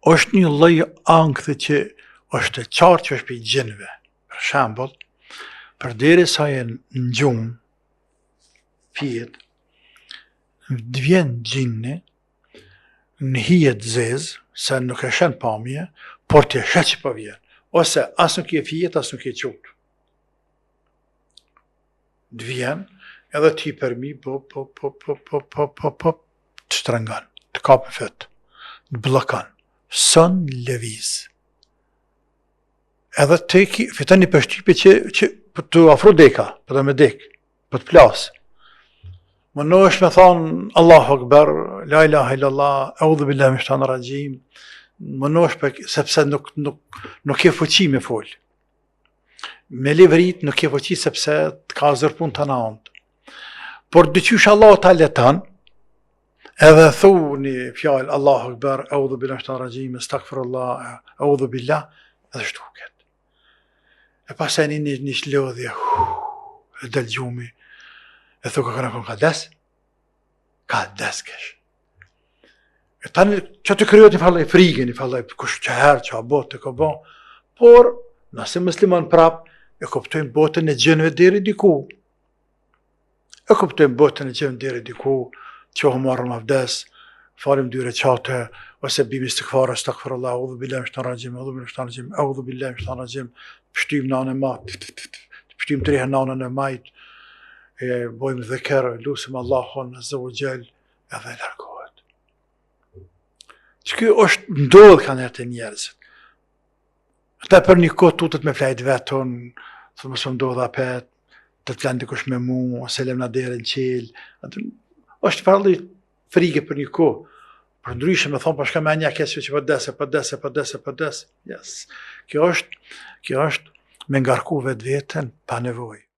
është një lloj ankthi që është e qartë që është për gjinëve. Për shembull, përderisa janë në gjumë, fijet, vjen gjini, në hijet zezë, se nuk e shen pamje, por të shet që po vjen. Ose as nuk je fijet, as nuk je qutë. Të vjen, edhe ti përmi, të shtrengan, të kapë fëtë, të blokan, sën lëviz. Edhe të fiton një përshtypje që për të afru deka, për të me dek, për të plasë. Më në është me thonë Allahu Akbar, la ilaha illallah, audhu billahi minash shaitanir rajim, më në është sepse nuk e fuqi me folë. Me livrit nuk e fuqi sepse të ka zërpun të naont. Por dyqysh Allah ta letan, edhe thu një fjallë Allahu Akbar, audhu billahi minash shaitanir rajim, astaghfirullah, audhu billah, edhe shtuket. E pasaj një shlodhje, e del gjumi, e thu ka des? Ka des kesh. E tani që të kryot një fallaj frigë, një fallaj kush që herë, që a botë, të ka bo, por nëse musliman prap, e kuptojnë botën e gjinëve deri diku. E kuptojnë botën e gjinëve deri diku, qohë marrëm avdes, falim 2 recate, ose bim istikfar, astaghfirullah, audhu billahi minash shaitanir rajim, audhu billahi minash shaitanir rajim, audhu billahi minash shaitanir rajim, pështym nane ma, pështym 3 nanën e majt, e bojmë dhekër, lusim Allahun azza wa jall, edhe largohet. Që kjo është ndodhë kanë herë të njerëzit. Ata për një kohë tutet me flajt vetën, thë mësë ndodhë apet, të të flenë dikush me mu, ose lem në derën qelë, është farli frike për një kohë. Për ndryshe me thonë, shka me anja kesve që për des. Yes. Kjo është me ngarku vetë vetën pa nevojë.